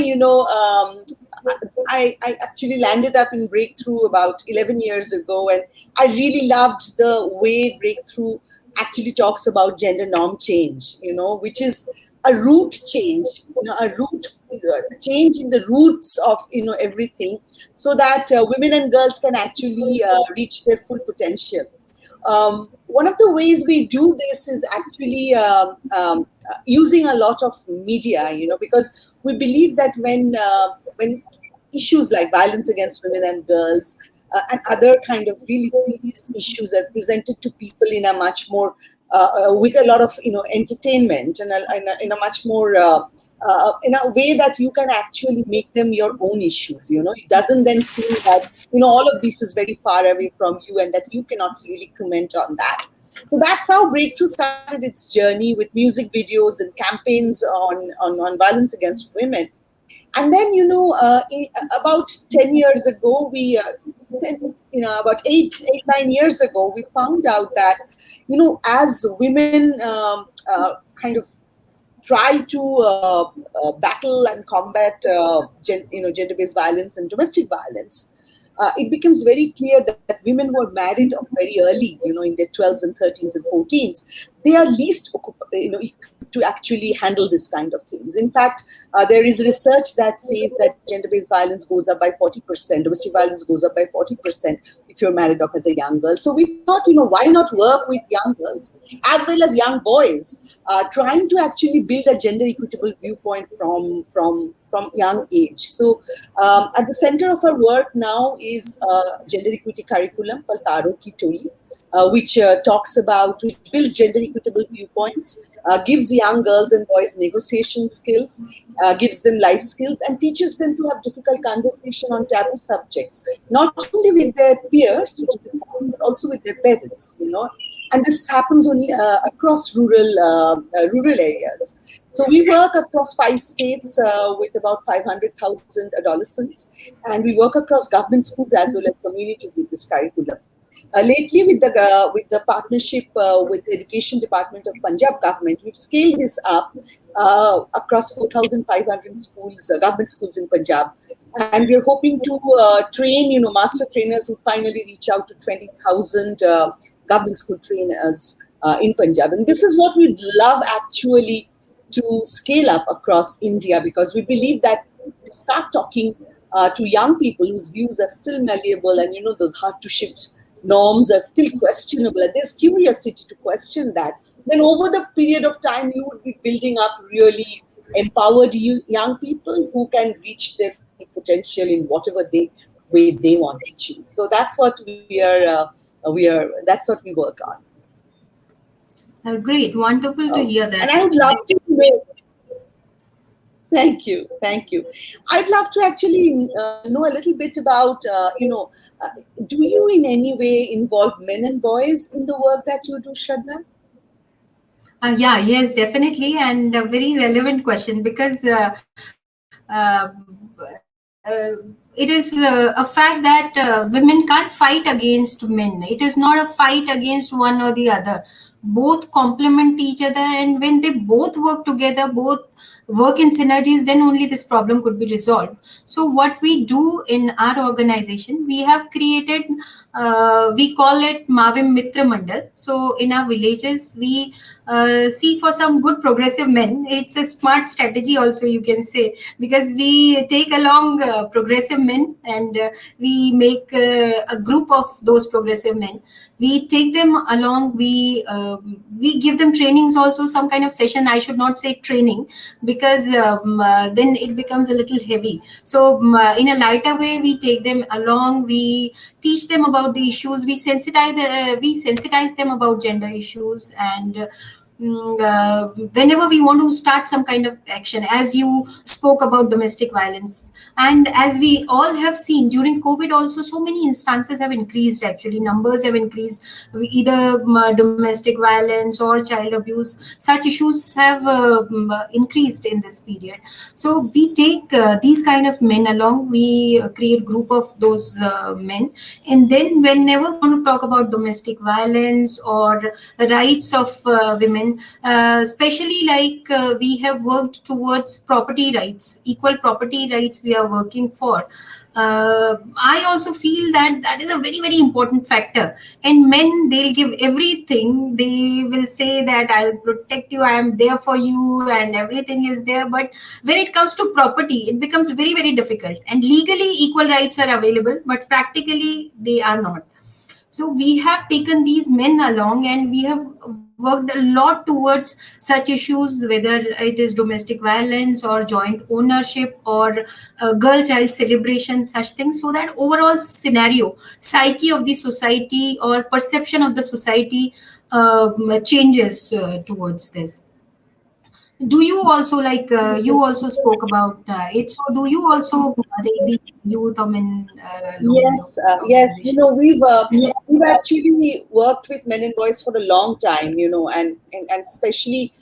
I actually landed up in Breakthrough about 11 years ago, and I really loved the way Breakthrough actually talks about gender norm change, which is a root change, a root change in the roots of everything, so that women and girls can actually reach their full potential. One of the ways we do this is actually using a lot of media, because we believe that when issues like violence against women and girls and other kind of really serious issues are presented to people in a much more with a lot of entertainment and in a much more in a way that you can actually make them your own issues. It doesn't then feel that all of this is very far away from you and that you cannot really comment on that. So that's how Breakthrough started its journey, with music videos and campaigns on violence against women. And then, about 10 years ago, about 9 years ago, we found out that, as women kind of try to battle and combat, gender-based violence and domestic violence, it becomes very clear that women who are married very early, in their 12s and 13s and 14s, they are least to actually handle this kind of things. In fact, there is research that says that gender-based violence goes up by 40%, domestic violence goes up by 40% if you're married off as a young girl. So we thought, why not work with young girls as well as young boys, trying to actually build a gender equitable viewpoint from young age. So at the center of our work now is a gender equity curriculum called Taro Ki Toli, which builds gender equitable viewpoints, gives young girls and boys negotiation skills, gives them life skills, and teaches them to have difficult conversation on taboo subjects, not only with their peers, which is important, but also with their parents, And this happens only across rural areas. So we work across 5 states with about 500,000 adolescents, and we work across government schools as well as communities with this curriculum. Lately, with the partnership with the Education Department of Punjab government, we've scaled this up across 4,500 schools, government schools in Punjab, and we're hoping to train, master trainers who finally reach out to 20,000 government school trainers in Punjab. And this is what we'd love actually to scale up across India, because we believe that to start talking to young people whose views are still malleable and those hard to shift norms are still questionable, and there's curiosity to question that, then over the period of time you would be building up really empowered young people who can reach their potential in whatever way they want to choose. So that's what that's what we work on. Great, wonderful to hear that. And I would love to know. Thank you. I'd love to actually know a little bit about, do you in any way involve men and boys in the work that you do, Shraddha? Yes, definitely, and a very relevant question, because it is a fact that women can't fight against men. It is not a fight against one or the other. Both complement each other, and when they both work together, both work in synergies, then only this problem could be resolved. So what we do in our organization, we have created, we call it Mavim Mitra Mandal. So in our villages, we see for some good progressive men. It's a smart strategy also, you can say, because we take along progressive men, and we make a group of those progressive men. We take them along, we give them trainings also, some kind of session. I should not say training, because then it becomes a little heavy. So in a lighter way, we take them along, we teach them about the issues, we sensitize them about gender issues, and whenever we want to start some kind of action, as you spoke about domestic violence, and as we all have seen during COVID also, so many instances have increased, actually numbers have increased, either domestic violence or child abuse, such issues have increased in this period. So we take these kind of men along, we create group of those men, and then whenever we want to talk about domestic violence or the rights of women, and especially like we have worked towards property rights, equal property rights we are working for. I also feel that that is a very, very important factor. And men, they'll give everything. They will say that I'll protect you, I am there for you, and everything is there. But when it comes to property, it becomes very, very difficult. And legally, equal rights are available, but practically, they are not. So we have taken these men along, and we have worked a lot towards such issues, whether it is domestic violence or joint ownership or girl child celebration, such things, so that overall scenario, psyche of the society or perception of the society changes towards this. Do you also like you also spoke about it, so do you also take these youth men Yes, yes. We've actually worked with men and boys for a long time, and especially,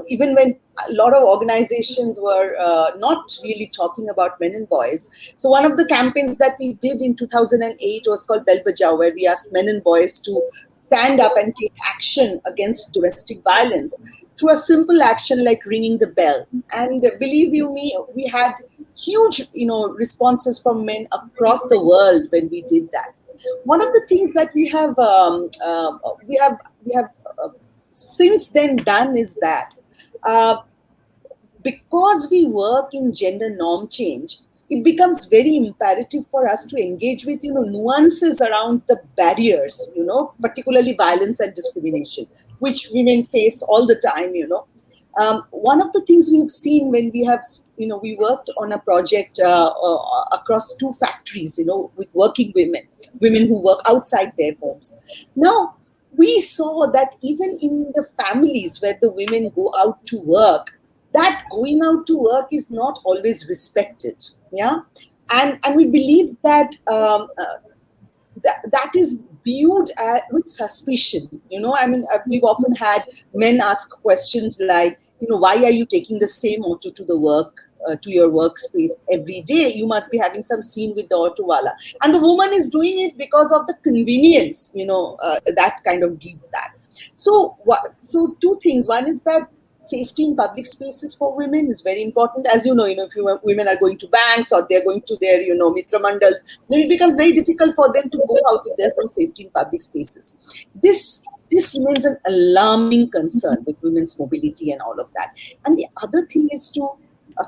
even when a lot of organizations were not really talking about men and boys. So one of the campaigns that we did in 2008 was called Bell Bajao, where we asked men and boys to stand up and take action against domestic violence through a simple action like ringing the bell. And believe you me, we had huge, responses from men across the world when we did that. One of the things that we have since then done is that because we work in gender norm change, it becomes very imperative for us to engage with, nuances around the barriers, particularly violence and discrimination, which women face all the time, One of the things we've seen when we have, we worked on a project across 2 factories, with working women who work outside their homes. Now, we saw that even in the families where the women go out to work, that going out to work is not always respected. Yeah. And we believe that that is viewed with suspicion. We've often had men ask questions like, why are you taking the same auto to the work, to your workspace every day? You must be having some scene with the auto wala. And the woman is doing it because of the convenience, that kind of gives that. So 2 things. One is that safety in public spaces for women is very important. As you know, if women are going to banks or they're going to their, mitra mandals, then it becomes very difficult for them to go out if there's no safety in public spaces. This remains an alarming concern with women's mobility and all of that. And the other thing is to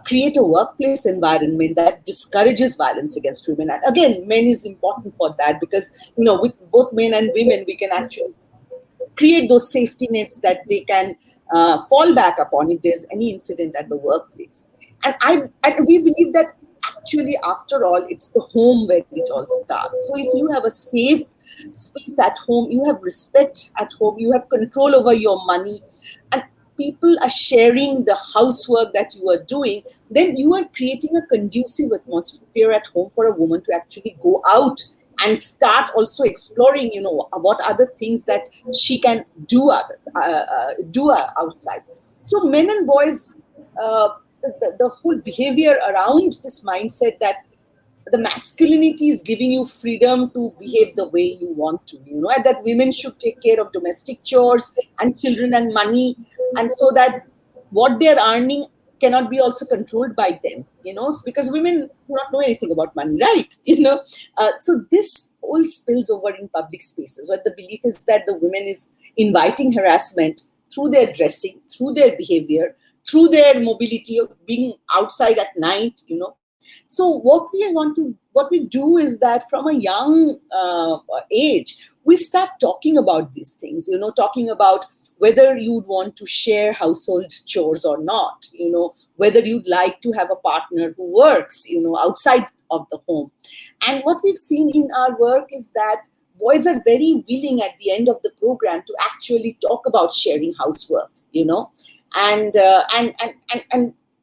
create a workplace environment that discourages violence against women. And again, men is important for that because, with both men and women, we can actually create those safety nets that they can fall back upon if there's any incident at the workplace. And we believe that actually, after all, it's the home where it all starts. So if you have a safe space at home, you have respect at home, you have control over your money, and people are sharing the housework that you are doing, then you are creating a conducive atmosphere at home for a woman to actually go out and start also exploring, what other things that she can do outside. So men and boys, the whole behavior around this mindset that the masculinity is giving you freedom to behave the way you want to, and that women should take care of domestic chores and children and money, and so that what they're earning cannot be also controlled by them, because women do not know anything about money, right? So this all spills over in public spaces, where the belief is that the women is inviting harassment through their dressing, through their behavior, through their mobility of being outside at night, So what we do is that from a young age, we start talking about these things, talking about whether you'd want to share household chores or not, whether you'd like to have a partner who works, outside of the home. And what we've seen in our work is that boys are very willing at the end of the program to actually talk about sharing housework, and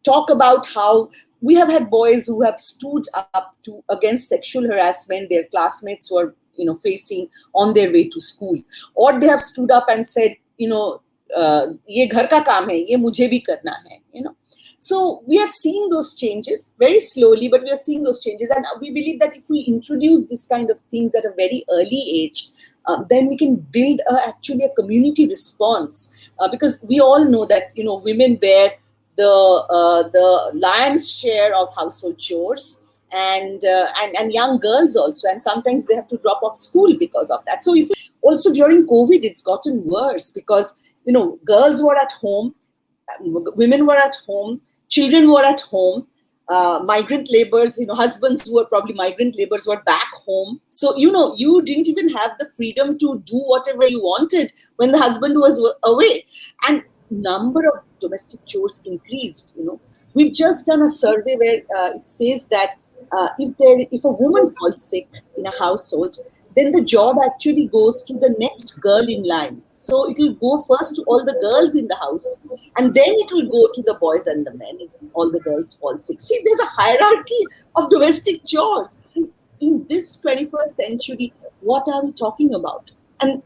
talk about how we have had boys who have stood up against sexual harassment their classmates were, facing on their way to school, or they have stood up and said, ये घर का काम है, ये मुझे भी करना है, So we are seeing those changes very slowly, but we are seeing those changes. And we believe that if we introduce this kind of things at a very early age, then we can build actually a community response, because we all know that women bear the lion's share of household chores, and young girls also, and sometimes they have to drop off school because of that. So if also during COVID, it's gotten worse because girls were at home, women were at home, children were at home. Migrant laborers, husbands who were probably migrant laborers were back home. So, you didn't even have the freedom to do whatever you wanted when the husband was away. And number of domestic chores increased. We've just done a survey where it says that if a woman falls sick in a household, then the job actually goes to the next girl in line. So it will go first to all the girls in the house, and then it will go to the boys and the men if all the girls fall sick. See, there's a hierarchy of domestic chores. In this 21st century, what are we talking about? And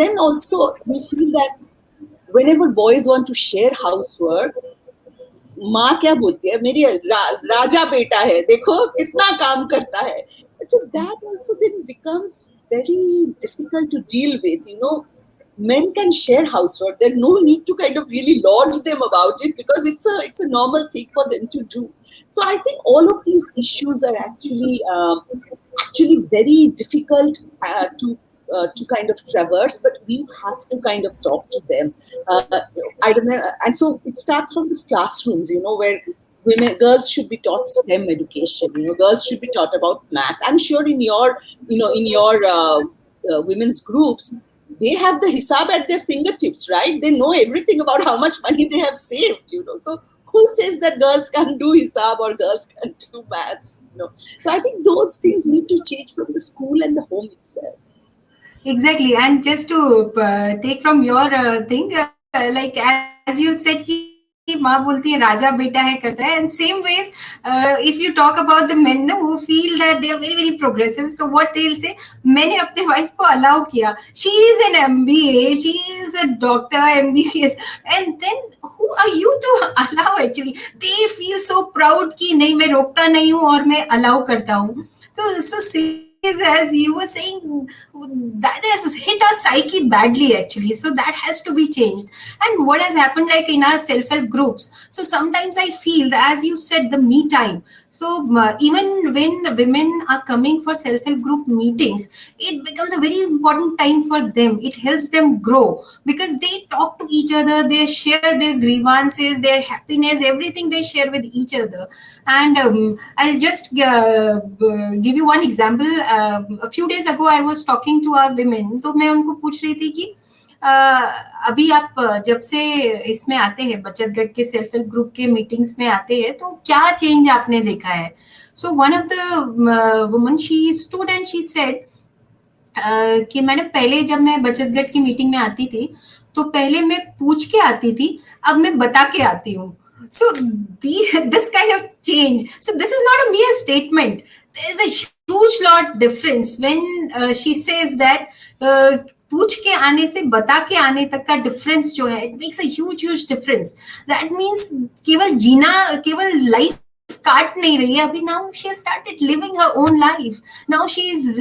then also we feel that whenever boys want to share housework, माँ क्या बोलती है, मेरी राजा बेटा है, देखो कितना काम करता है. So that also then becomes very difficult to deal with. Men can share housework. There's no need to kind of really lodge them about it because it's a normal thing for them to do. So I think all of these issues are actually very difficult to kind of traverse, but we have to kind of talk to them. I don't know, and so it starts from these classrooms, where girls should be taught STEM education. Girls should be taught about maths. I'm sure in your women's groups, they have the hisab at their fingertips, right? They know everything about how much money they have saved. So who says that girls can't do hisab or girls can't do maths? So I think those things need to change from the school and the home itself. Exactly. And just to take from your thing, like as you said, ki माँ बोलती है राजा बेटा है करता है, and same ways if you talk about the men who feel that they are very very progressive, so what they'll say, मैंने अपने wife को allow किया, she is an MBA, she is a doctor, MBBS, and then who are you to allow? Actually they feel so proud कि नहीं मैं रोकता नहीं हूँ और मैं allow करता हूँ. So as you were saying, that has hit our psyche badly actually, so that has to be changed. And what has happened, like in our self-help groups, so sometimes I feel that, as you said, the me time, so even when women are coming for self-help group meetings, it becomes a very important time for them. It helps them grow because they talk to each other, they share their grievances, their happiness, everything they share with each other. And I'll just give you one example. A few days ago I was talking to our women, तो मैं उनको पूछ रही थी कि अभी आप जब से इसमें आते हैं, बचत गट के सेल्फ हेल्प ग्रुप के मीटिंग्स में आते हैं, तो क्या चेंज आपने देखा है? So one of the woman she stood and she said कि मैंने पहले जब मैं बचत गट की मीटिंग में आती थी तो पहले मैं पूछ के आती थी, अब मैं बता के आती हूँ. So this kind of change. So this is not a mere statement. There is a huge lot difference when she says that पूछ के आने से बता के आने तक का डिफरेंस जो है, it makes a huge difference. That means केवल जीना, केवल लाइफ काट नहीं रही है अभी. Now she has started living her own life. Now she is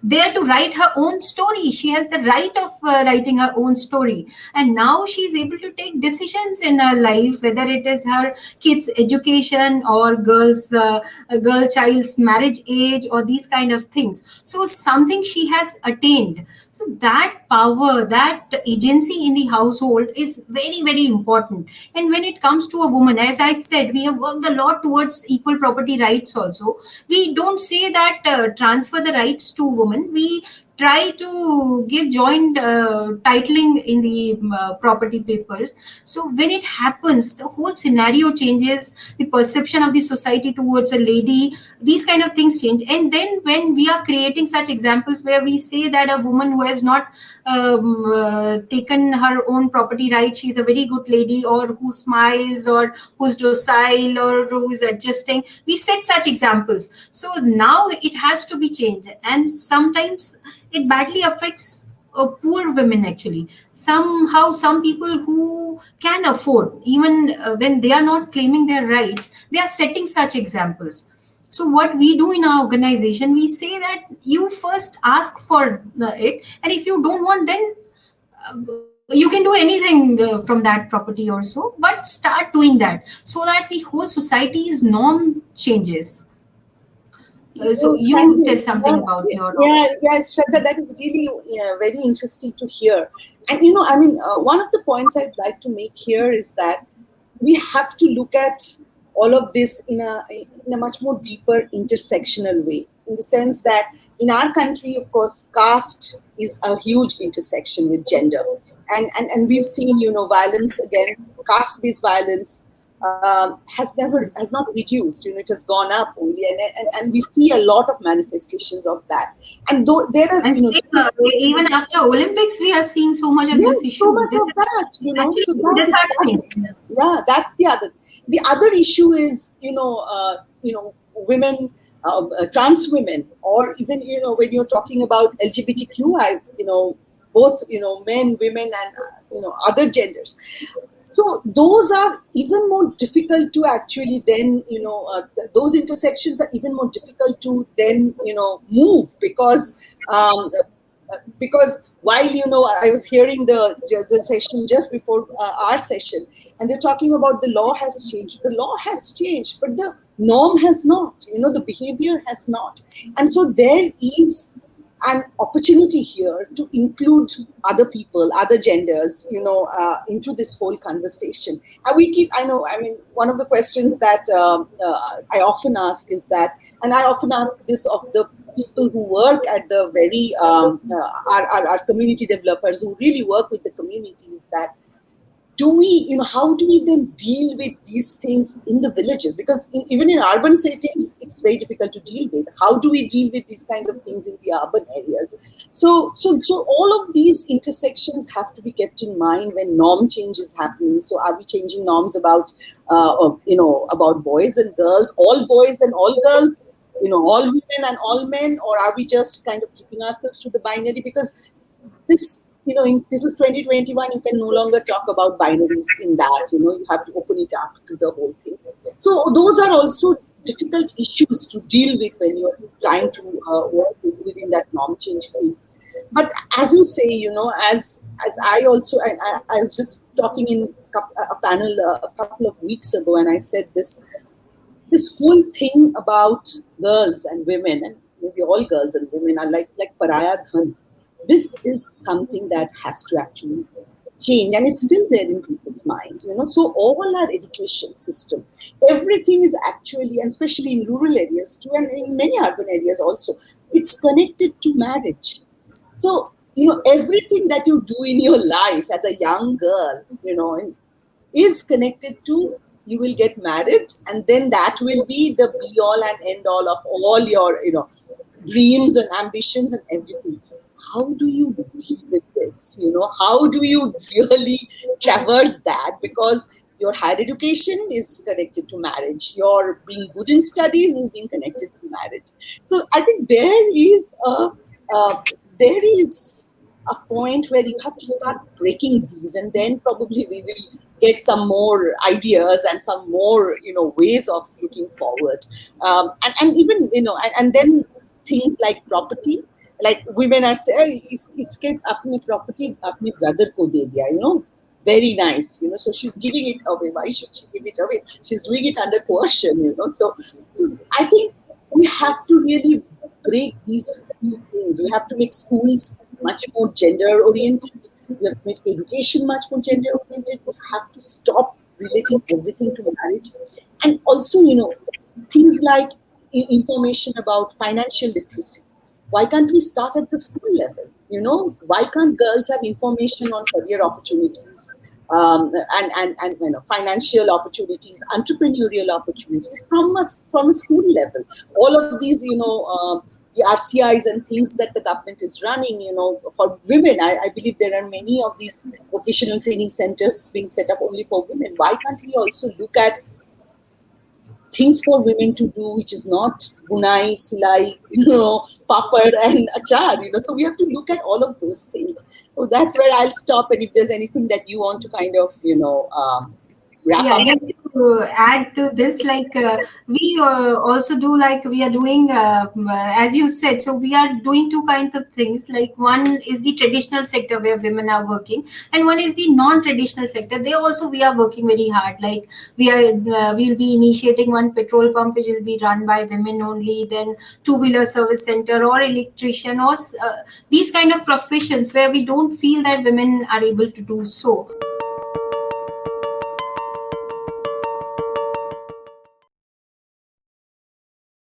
there to write her own story. She has the right of writing her own story, and now she is able to take decisions in her life, whether it is her kids' education or girl child's marriage age or these kind of things. So something she has attained. So that power, that agency in the household is very, very important. And when it comes to a woman, as I said, we have worked a lot towards equal property rights also. We don't say that transfer the rights to women. We try to give joint titling in the property papers. So when it happens, the whole scenario changes, the perception of the society towards a lady, these kind of things change. And then when we are creating such examples where we say that a woman who has not taken her own property right, she's a very good lady, or who smiles, or who's docile, or who is adjusting, we set such examples. So now it has to be changed. And sometimes it badly affects poor women actually. Somehow some people who can afford, even when they are not claiming their rights, they are setting such examples. So what we do in our organization, we say that you first ask for it, and if you don't want, then you can do anything from that property also, but start doing that so that the whole society's norm changes. So you tell something about your... Shraddha, that is really very interesting to hear. And I mean, one of the points I'd like to make here is that we have to look at all of this in a much more deeper intersectional way, in the sense that in our country, of course, caste is a huge intersection with gender, and we've seen violence against caste-based violence has not reduced. It has gone up only, and we see a lot of manifestations of that. And though there are, even after Olympics, we are seeing so much of this issue. So much of that, So that's the other. The other issue is, women, trans women, or even when you're talking about LGBTQI, both men, women, and other genders. So those are even more difficult to actually then, those intersections are even more difficult to then, move, because while, I was hearing the session just before our session, and they're talking about the law has changed. The law has changed, but the norm has not, the behavior has not. And so there is an opportunity here to include other people, other genders, into this whole conversation. And one of the questions that I often ask is that, and I often ask this of the people who work at the very, our community developers who really work with the community, is that, how do we then deal with these things in the villages? Because even in urban settings, it's very difficult to deal with. How do we deal with these kind of things in the urban areas? So all of these intersections have to be kept in mind when norm change is happening. So are we changing norms about, about boys and girls, all boys and all girls, all women and all men, or are we just kind of keeping ourselves to the binary? Because this is 2021, you can no longer talk about binaries in that, you have to open it up to the whole thing. So those are also difficult issues to deal with when you're trying to work within that norm change thing. But as you say, as I also, I was just talking in a panel a couple of weeks ago, and I said this whole thing about girls and women, and maybe all girls and women are like Paraya Dhan. This is something that has to actually change, and it's still there in people's mind. So all our education system, everything is actually, and especially in rural areas too, and in many urban areas also, it's connected to marriage. So everything that you do in your life as a young girl, is connected to, you will get married, and then that will be the be all and end all of all your dreams and ambitions and everything. How do you deal with this? How do you really traverse that? Because your higher education is connected to marriage. Your being good in studies is being connected to marriage. So I think there is a point where you have to start breaking these, and then probably we will get some more ideas and some more ways of looking forward. And even and then things like property. Like women are saying, इसके अपनी property अपने brother को दे दिया, very nice, so she's giving it away. Why should she give it away? She's doing it under coercion, So I think we have to really break these few things. We have to make schools much more gender oriented. We have to make education much more gender oriented. We have to stop relating everything to marriage, and also things like information about financial literacy. Why can't we start at the school level? Why can't girls have information on career opportunities and financial opportunities, entrepreneurial opportunities from a school level? All of these, the RCIs and things that the government is running, for women. I believe there are many of these vocational training centers being set up only for women. Why can't we also look at things for women to do, which is not bunai, silai, papad and achar, So we have to look at all of those things. So that's where I'll stop. And if there's anything that you want to kind of, wrap Yeah, up. just to add to this, we also do, we are doing, as you said, so we are doing two kinds of things. Like one is the traditional sector where women are working, and one is the non-traditional sector. They also we are working very hard. Like we'll be initiating one petrol pump which will be run by women only. Then two-wheeler service center or electrician or these kind of professions where we don't feel that women are able to do so.